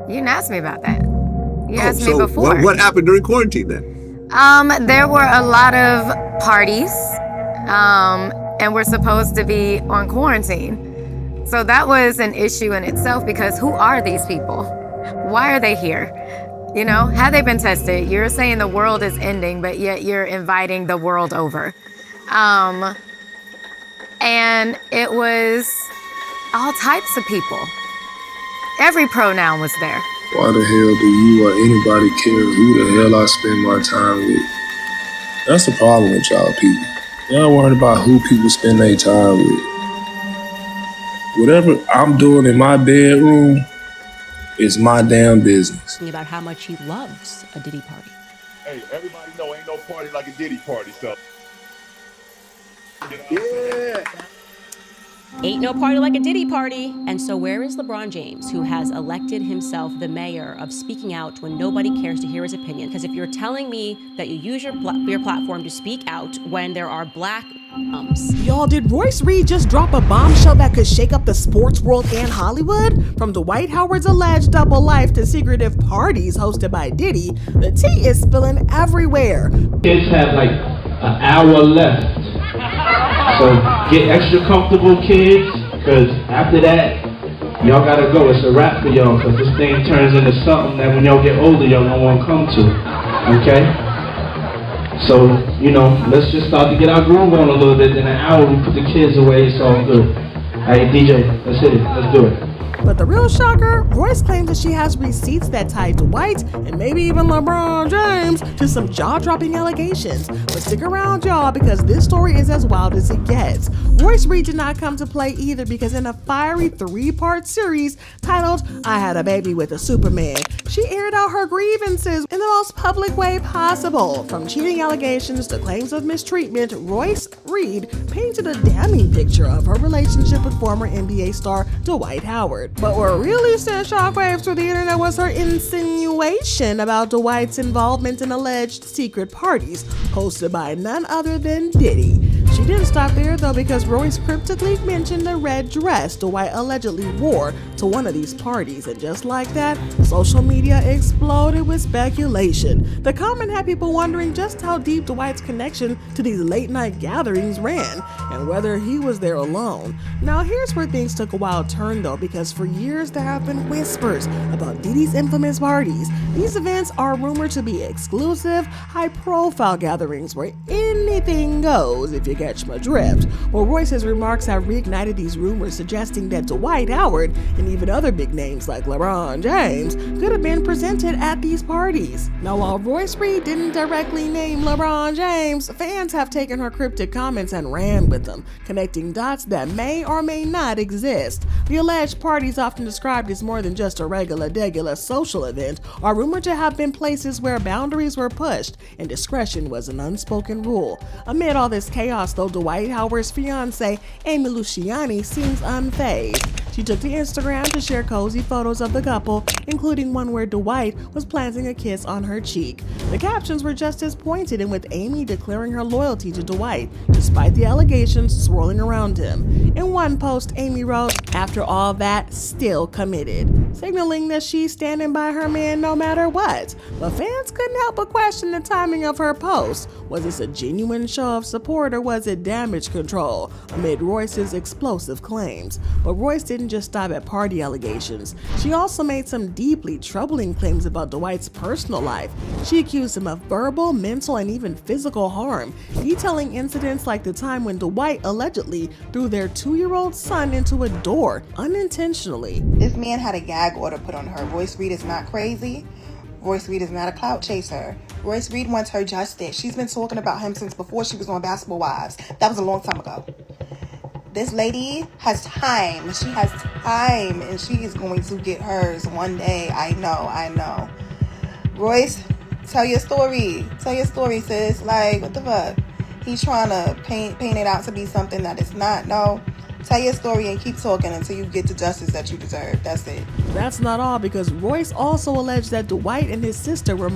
You didn't ask me about that. You asked me So before. what happened during quarantine then? There were a lot of parties, and we're supposed to be on quarantine. So that was an issue in itself because who are these people? Why are they here? You know, had they been tested, you're saying the world is ending, but yet you're inviting the world over. And it was all types of people. Every pronoun was there. Why the hell do you or anybody care who the hell I spend my time with? That's the problem with y'all people. Y'all worried about who people spend their time with. Whatever I'm doing in my bedroom is my damn business. About how much he loves a Diddy party. Hey, everybody know ain't no party like a Diddy party, so. Yeah. Ain't no party like a Diddy party. And so where is LeBron James, who has elected himself the mayor of speaking out when nobody cares to hear his opinion? Because if you're telling me that you use your platform to speak out when there are black Y'all, did Royce Reed just drop a bombshell that could shake up the sports world and Hollywood? From Dwight Howard's alleged double life to secretive parties hosted by Diddy, the tea is spilling everywhere. Kids have like an hour left. So get extra comfortable, kids, because after that, y'all gotta go. It's a wrap for y'all, because this thing turns into something that when y'all get older, y'all don't want to come to, okay? So, let's just start to get our groove on a little bit. In an hour, we put the kids away, it's all good. Hey, DJ, let's hit it. Let's do it. But the real shocker, Royce claims that she has receipts that tie Dwight and maybe even LeBron James to some jaw-dropping allegations. But stick around, y'all, because this story is as wild as it gets. Royce Reed did not come to play either, because in a fiery 3-part series titled I Had a Baby with a Superman, she aired out her grievances in the most public way possible. From cheating allegations to claims of mistreatment, Royce Reed painted a damning picture of her relationship with former NBA star Dwight Howard. But what really sent shockwaves through the internet was her insinuation about Dwight's involvement in alleged secret parties hosted by none other than Diddy. She didn't stop there though, because Royce cryptically mentioned the red dress Dwight allegedly wore to one of these parties, and just like that, social media exploded with speculation. The comment had people wondering just how deep Dwight's connection to these late night gatherings ran, and whether he was there alone. Now here's where things took a wild turn though, because for years there have been whispers about Diddy's infamous parties. These events are rumored to be exclusive, high-profile gatherings where anything goes, if you catch my drift. Well, Royce's remarks have reignited these rumors, suggesting that Dwight Howard and even other big names like LeBron James could have been presented at these parties. Now, while Royce Reed didn't directly name LeBron James, fans have taken her cryptic comments and ran with them, connecting dots that may or may not exist. The alleged parties, often described as more than just a regular social event, are rumored to have been places where boundaries were pushed and discretion was an unspoken rule. Amid all this chaos though, Dwight Howard's fiancée, Amy Luciani, seems unfazed. She took to Instagram to share cozy photos of the couple, including one where Dwight was planting a kiss on her cheek. The captions were just as pointed, and with Amy declaring her loyalty to Dwight, despite the allegations swirling around him. In one post, Amy wrote, "After all that, still committed," signaling that she's standing by her man no matter what. But fans couldn't help but question the timing of her post. Was this a genuine show of support, or was it damage control amid Royce's explosive claims? But Royce didn't just stop at party allegations. She also made some deeply troubling claims about Dwight's personal life. She accused him of verbal, mental, and even physical harm, detailing incidents like the time when Dwight allegedly threw their 2-year-old son into a door unintentionally. This man had a gag order put on her. Royce Reed is not crazy. Royce Reed is not a clout chaser. Royce Reed wants her justice. She's been talking about him since before she was on Basketball Wives. That was a long time ago. This lady has time. She has time, and she is going to get hers one day. I know. Royce, tell your story. Tell your story, sis. Like, what the fuck? He's trying to paint it out to be something that it's not. No. Tell your story and keep talking until you get the justice that you deserve. That's it. That's not all, because Royce also alleged that Dwight and his sister were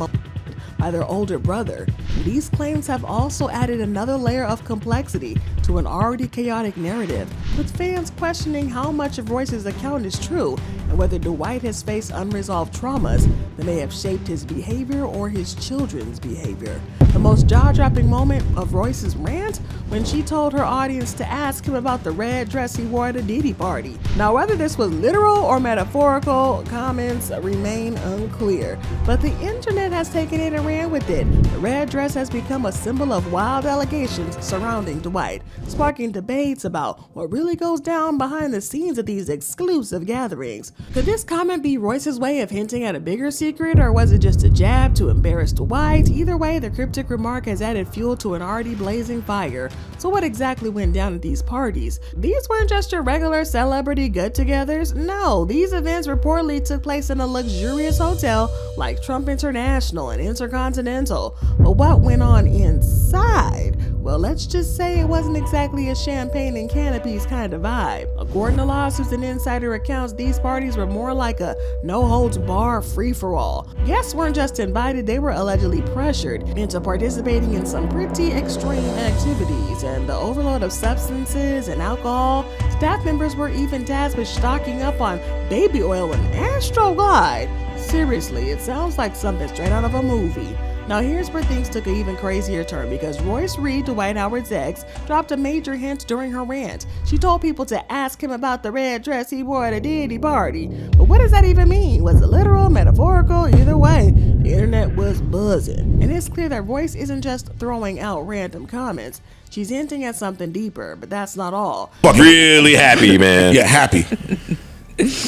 by their older brother. These claims have also added another layer of complexity to an already chaotic narrative, with fans questioning how much of Royce's account is true and whether Dwight has faced unresolved traumas that may have shaped his behavior or his children's behavior. The most jaw-dropping moment of Royce's rant when she told her audience to ask him about the red dress he wore at a Diddy party. Now, whether this was literal or metaphorical, comments remain unclear, but the internet has taken it and ran with it. The red dress has become a symbol of wild allegations surrounding Dwight, sparking debates about what really goes down behind the scenes of these exclusive gatherings. Could this comment be Royce's way of hinting at a bigger secret, or was it just a jab to embarrass Dwight? Either way, the cryptic remark has added fuel to an already blazing fire. So what exactly went down at these parties? These weren't just your regular celebrity get-togethers. No, these events reportedly took place in a luxurious hotel like Trump International and Intercontinental. But what went on inside? Well, let's just say it wasn't exactly a champagne and canopies kind of vibe. According to lawsuits and insider accounts, these parties were more like a no-holds-barred free-for-all. Guests weren't just invited, they were allegedly pressured into participating in some pretty extreme activities, and the overload of substances and alcohol, staff members were even tasked with stocking up on baby oil and Astroglide. Seriously, it sounds like something straight out of a movie. Now here's where things took an even crazier turn, because Royce Reed, Dwight Howard's ex, dropped a major hint during her rant. She told people to ask him about the red dress he wore at a Diddy party. But what does that even mean? Was it literal, metaphorical? Either way, the internet was buzzing. And it's clear that Royce isn't just throwing out random comments. She's hinting at something deeper, but that's not all. Really happy, man. Yeah, happy.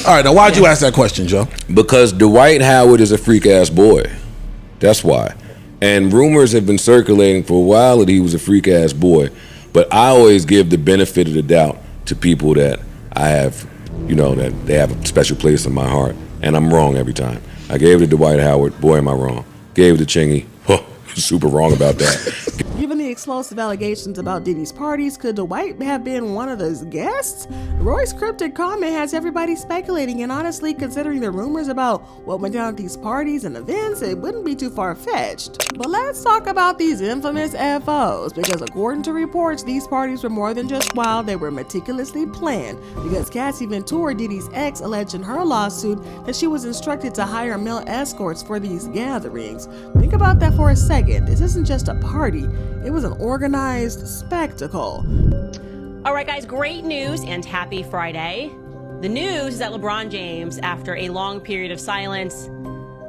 All right, now why'd you ask that question, Joe? Because Dwight Howard is a freak-ass boy. That's why. And rumors have been circulating for a while that he was a freak-ass boy. But I always give the benefit of the doubt to people that I have, that they have a special place in my heart. And I'm wrong every time. I gave it to Dwight Howard. Boy, am I wrong. Gave it to Chingy. Super wrong about that. Given the explosive allegations about Diddy's parties, could Dwight have been one of those guests? Roy's cryptic comment has everybody speculating, and honestly, considering the rumors about what went down at these parties and events, it wouldn't be too far-fetched. But let's talk about these infamous FOs, because according to reports, these parties were more than just wild, they were meticulously planned, because Cassie Ventura, Diddy's ex, alleged in her lawsuit that she was instructed to hire male escorts for these gatherings. Think about that for a second. This isn't just a party, it was an organized spectacle. All right, guys, great news and happy Friday. The news is that LeBron James, after a long period of silence,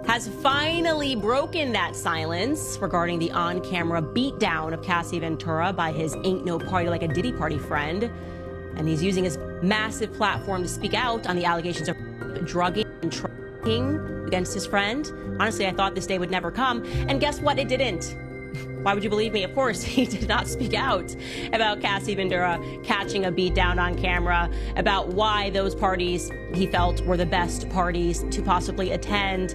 has finally broken that silence regarding the on-camera beatdown of Cassie Ventura by his ain't no party like a Diddy party friend. And he's using his massive platform to speak out on the allegations of drugging and trafficking against his friend. Honestly, I thought this day would never come, and guess what? It didn't. Why would you believe me? Of course, he did not speak out about Cassie Ventura catching a beat down on camera, about why those parties he felt were the best parties to possibly attend.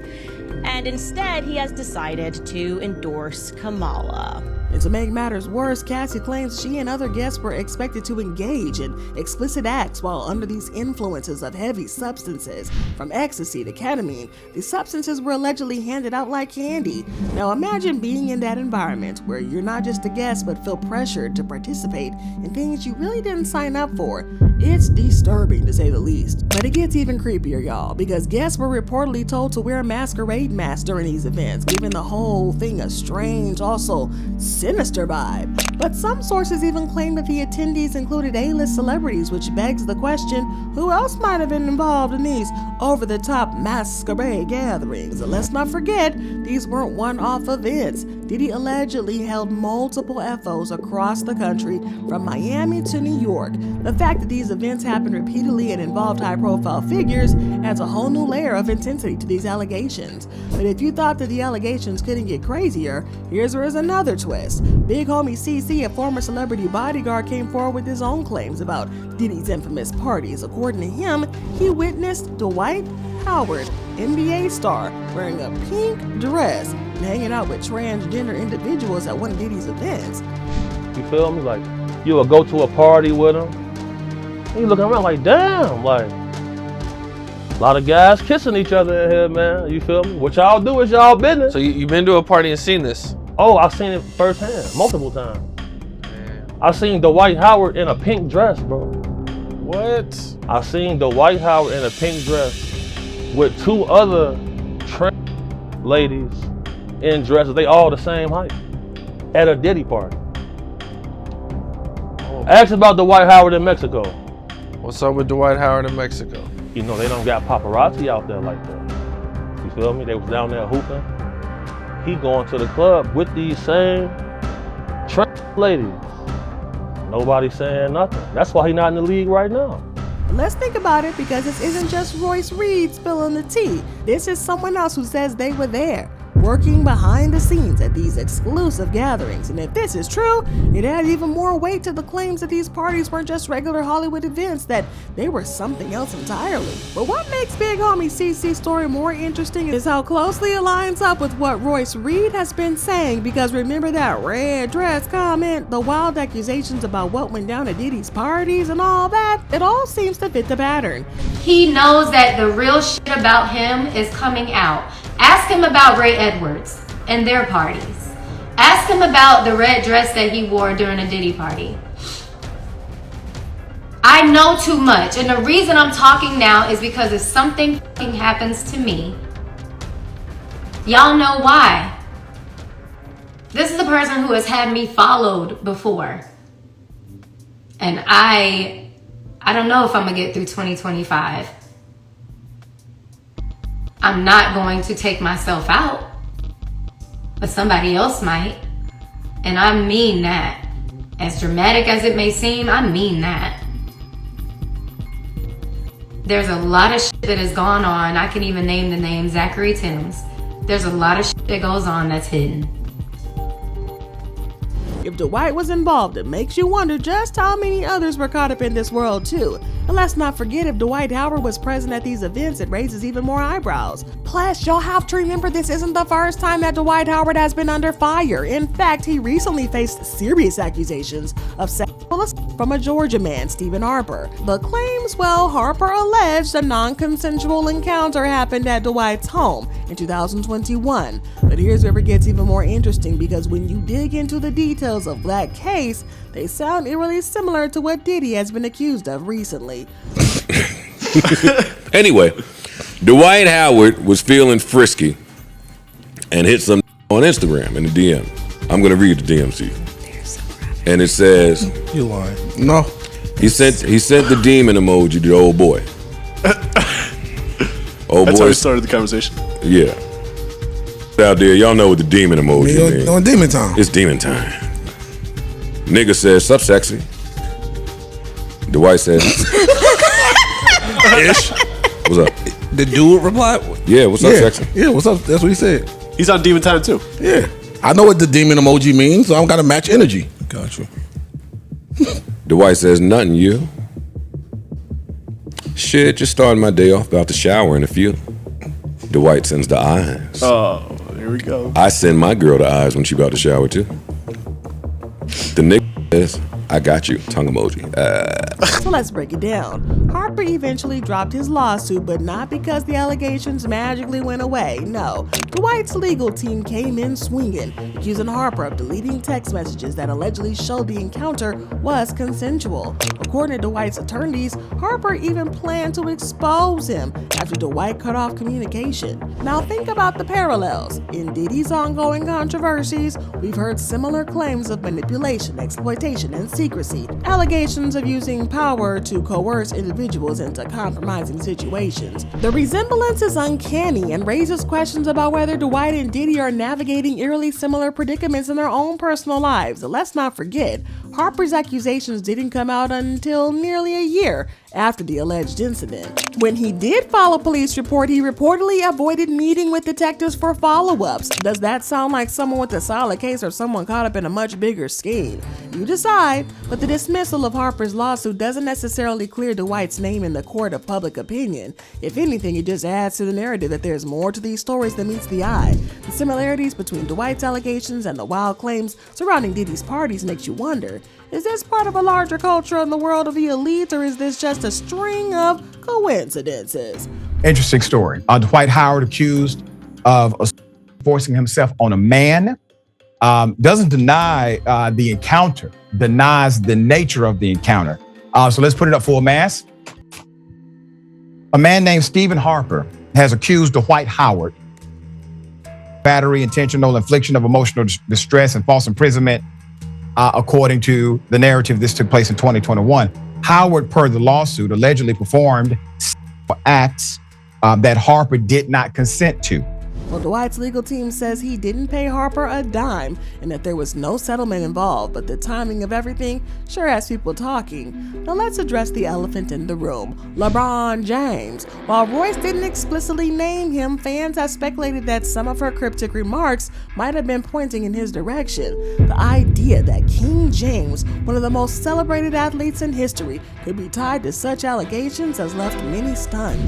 And instead, he has decided to endorse Kamala. And to make matters worse, Cassie claims she and other guests were expected to engage in explicit acts while under these influences of heavy substances, from ecstasy to ketamine. These substances were allegedly handed out like candy. Now imagine being in that environment where you're not just a guest but feel pressured to participate in things you really didn't sign up for. It's disturbing to say the least. But it gets even creepier, y'all, because guests were reportedly told to wear masquerade masks during these events, giving the whole thing a strange, also sinister vibe. But some sources even claim that the attendees included A-list celebrities, which begs the question, who else might have been involved in these over-the-top masquerade gatherings? And let's not forget, these weren't one-off events. Diddy allegedly held multiple FOs across the country, from Miami to New York. The fact that these events happened repeatedly and involved high-profile figures adds a whole new layer of intensity to these allegations. But if you thought that the allegations couldn't get crazier, here's another twist. Big homie CC, a former celebrity bodyguard, came forward with his own claims about Diddy's infamous parties. According to him, he witnessed Dwight Howard, NBA star, wearing a pink dress and hanging out with transgender individuals at one of Diddy's events. You feel me? Like, you would go to a party with him, and you looking around like, damn, like, A lot of guys kissing each other in here, man. You feel me? What y'all do is y'all business. So you been to a party and seen this? Oh, I've seen it firsthand, multiple times. I seen Dwight Howard in a pink dress, bro. What? I seen Dwight Howard in a pink dress with 2 other ladies in dresses. They all the same height at a Diddy party. Oh. Ask about Dwight Howard in Mexico. What's up with Dwight Howard in Mexico? You know, they don't got paparazzi out there like that. You feel me? They was down there hooping. He going to the club with these same ladies. Nobody saying nothing. That's why he not in the league right now. Let's think about it, because this isn't just Royce Reed spilling the tea. This is someone else who says they were there, working behind the scenes at these exclusive gatherings. And if this is true, it adds even more weight to the claims that these parties weren't just regular Hollywood events, that they were something else entirely. But what makes Big Homie CC's story more interesting is how closely it lines up with what Royce Reed has been saying, because remember that red dress comment, the wild accusations about what went down at Diddy's parties and all that? It all seems to fit the pattern. He knows that the real shit about him is coming out. Ask him about Ray Edwards and their parties. Ask him about the red dress that he wore during a Diddy party. I know too much, and the reason I'm talking now is because if something happens to me, y'all know why. This is a person who has had me followed before. And I don't know if I'm gonna get through 2025. I'm not going to take myself out, but somebody else might. And I mean that. As dramatic as it may seem, I mean that. There's a lot of shit that has gone on. I can even name the name Zachary Timms. There's a lot of shit that goes on that's hidden. If Dwight was involved, it makes you wonder just how many others were caught up in this world too. And let's not forget, if Dwight Howard was present at these events, it raises even more eyebrows. Plus, y'all have to remember, this isn't the first time that Dwight Howard has been under fire. In fact, he recently faced serious accusations of sexual assault from a Georgia man, Stephen Harper. The claims, well, Harper alleged a non-consensual encounter happened at Dwight's home in 2021. But here's where it gets even more interesting, because when you dig into the details of that case, they sound eerily similar to what Diddy has been accused of recently. Anyway, Dwight Howard was feeling frisky and hit some on Instagram in the DM. I'm gonna read the DM to you. And it says, You lying. No. He sent the demon emoji to the old boy. Old That's boy how we started the conversation. Yeah. Out there, y'all know what the demon emoji means. On demon time. It's demon time. Nigga says, "Sup, sexy." Dwight says, Ish. "What's up?" The dude replied, Yeah, what's up, sexy? Yeah, what's up? That's what he said. He's on demon time too. Yeah. I know what the demon emoji means, so I'm gotta match energy. Got you. Dwight says, "Nothing, you." Shit, just starting my day off, about to shower in a few. Dwight sends the eyes. Oh, here we go. I send my girl the eyes when she about to shower too. The nigga says, "I got you," tongue emoji. So let's break it down. Harper eventually dropped his lawsuit, but not because the allegations magically went away. No, Dwight's legal team came in swinging, accusing Harper of deleting text messages that allegedly showed the encounter was consensual. According to Dwight's attorneys, Harper even planned to expose him after Dwight cut off communication. Now think about the parallels. In Diddy's ongoing controversies, we've heard similar claims of manipulation, exploitation, and secrecy. Allegations of using power to coerce individuals into compromising situations. The resemblance is uncanny and raises questions about whether Dwight and Diddy are navigating eerily similar predicaments in their own personal lives. Let's not forget, Harper's accusations didn't come out until nearly a year after the alleged incident. When he did file a police report, he reportedly avoided meeting with detectives for follow-ups. Does that sound like someone with a solid case or someone caught up in a much bigger scheme? You decide, but the dismissal of Harper's lawsuit doesn't necessarily clear Dwight's name in the court of public opinion. If anything, it just adds to the narrative that there's more to these stories than meets the eye. The similarities between Dwight's allegations and the wild claims surrounding Diddy's parties makes you wonder, is this part of a larger culture in the world of the elite, or is this just a string of coincidences? Interesting story. Dwight Howard accused of forcing himself on a man. Doesn't deny the encounter, denies the nature of the encounter. So let's put it up for a mass. A man named Stephen Harper has accused Dwight Howard battery, intentional infliction of emotional distress, and false imprisonment, according to the narrative. This took place in 2021. Howard, per the lawsuit, allegedly performed acts that Harper did not consent to. Well, Dwight's legal team says he didn't pay Harper a dime and that there was no settlement involved, but the timing of everything sure has people talking. Now let's address the elephant in the room, LeBron James. While Royce didn't explicitly name him, fans have speculated that some of her cryptic remarks might have been pointing in his direction. The idea that King James, one of the most celebrated athletes in history, could be tied to such allegations has left many stunned.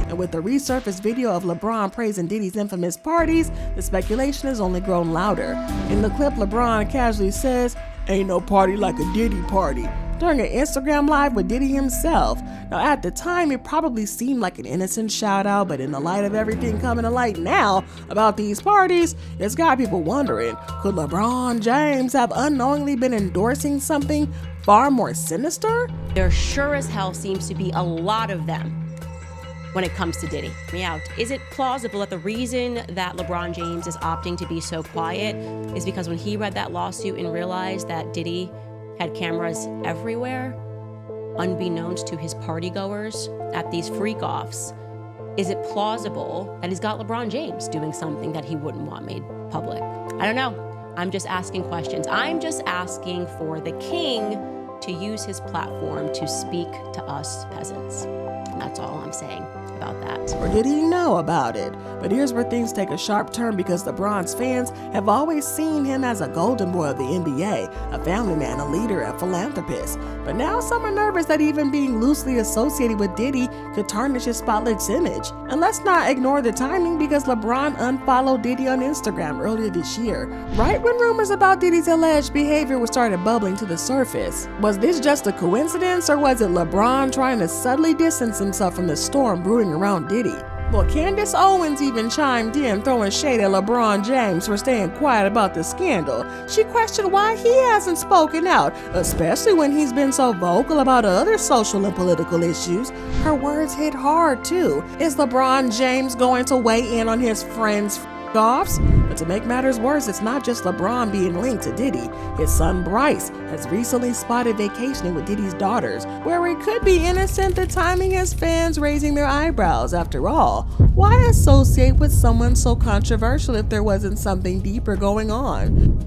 And with the resurfaced video of LeBron praising Diddy's infamous parties, the speculation has only grown louder. In the clip, LeBron casually says, "Ain't no party like a Diddy party," during an Instagram live with Diddy himself. Now at the time, it probably seemed like an innocent shout out, but in the light of everything coming to light now about these parties, it's got people wondering, could LeBron James have unknowingly been endorsing something far more sinister? There sure as hell seems to be a lot of them when it comes to Diddy. Is it plausible that the reason that LeBron James is opting to be so quiet is because when he read that lawsuit and realized that Diddy had cameras everywhere, unbeknownst to his partygoers at these freak-offs, is it plausible that he's got LeBron James doing something that he wouldn't want made public? I don't know. I'm just asking questions. I'm just asking for the king to use his platform to speak to us peasants. And that's all I'm saying about that. Or did he know about it? But here's where things take a sharp turn, because LeBron's fans have always seen him as a golden boy of the NBA, a family man, a leader, a philanthropist. But now some are nervous that even being loosely associated with Diddy could tarnish his spotless image. And let's not ignore the timing, because LeBron unfollowed Diddy on Instagram earlier this year, right when rumors about Diddy's alleged behavior were started bubbling to the surface. Was this just a coincidence, or was it LeBron trying to subtly distance himself from the storm brewing around Diddy? Well, Candace Owens even chimed in, throwing shade at LeBron James for staying quiet about the scandal. She questioned why he hasn't spoken out, especially when he's been so vocal about other social and political issues. Her words hit hard, too. Is LeBron James going to weigh in on his friends' offs? But to make matters worse, it's not just LeBron being linked to Diddy. His son Bryce has recently spotted vacationing with Diddy's daughters. Where it could be innocent, the timing has fans raising their eyebrows. After all, why associate with someone so controversial if there wasn't something deeper going on?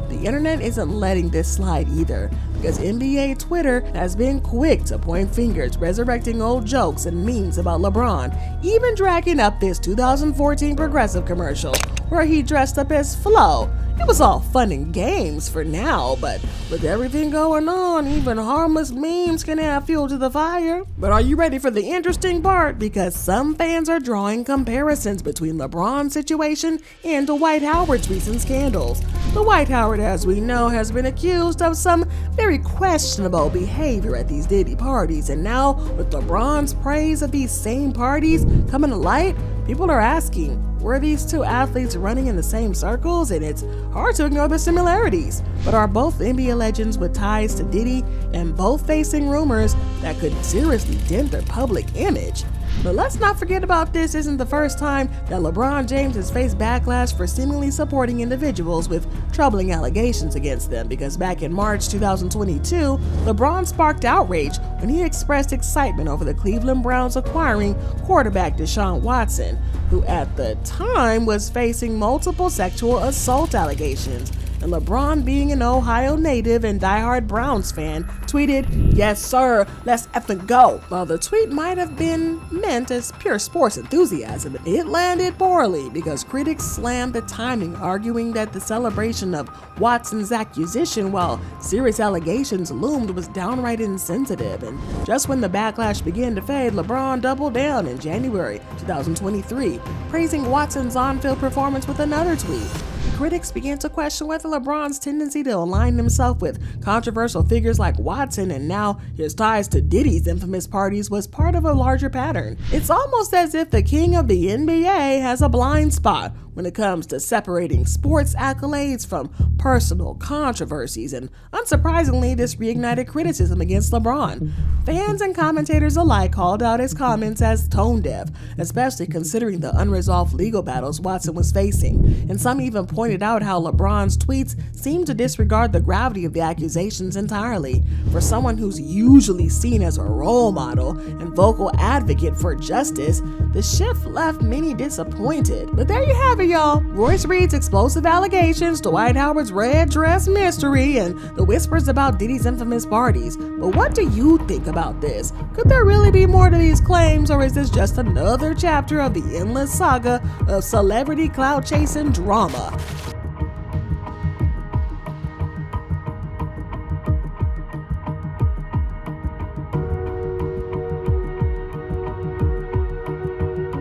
The internet isn't letting this slide either, because NBA Twitter has been quick to point fingers, resurrecting old jokes and memes about LeBron, even dragging up this 2014 Progressive commercial where he dressed up as Flo. It was all fun and games for now, but with everything going on, even harmless memes can add fuel to the fire. But are you ready for the interesting part? Because some fans are drawing comparisons between LeBron's situation and Dwight Howard's recent scandals. Dwight Howard, as we know, has been accused of some very questionable behavior at these Diddy parties, and now with LeBron's praise of these same parties coming to light, people are asking, were these two athletes running in the same circles? And it's hard to ignore the similarities. But are both NBA legends with ties to Diddy and both facing rumors that could seriously dent their public image? But let's not forget about this isn't the first time that LeBron James has faced backlash for seemingly supporting individuals with troubling allegations against them, because back in March 2022, LeBron sparked outrage when he expressed excitement over the Cleveland Browns acquiring quarterback Deshaun Watson, who at the time was facing multiple sexual assault allegations. and LeBron, being an Ohio native and diehard Browns fan, tweeted, "Yes sir, let's effing go." While the tweet might have been meant as pure sports enthusiasm, it landed poorly because critics slammed the timing, arguing that the celebration of Watson's accusation, while serious allegations loomed, was downright insensitive. And just when the backlash began to fade, LeBron doubled down in January 2023, praising Watson's on-field performance with another tweet. Critics began to question whether LeBron's tendency to align himself with controversial figures like Watson and now his ties to Diddy's infamous parties was part of a larger pattern. It's almost as if the king of the NBA has a blind spot when it comes to separating sports accolades from personal controversies, and unsurprisingly, this reignited criticism against LeBron. Fans and commentators alike called out his comments as tone-deaf, especially considering the unresolved legal battles Watson was facing, and some even pointed out how LeBron's tweets seemed to disregard the gravity of the accusations entirely. For someone who's usually seen as a role model and vocal advocate for justice, the shift left many disappointed. But there you have it, y'all. Royce Reed's explosive allegations, Dwight Howard's red dress mystery, and the whispers about Diddy's infamous parties. But what do you think about this? Could there really be more to these claims, or is this just another chapter of the endless saga of celebrity clout chasing drama?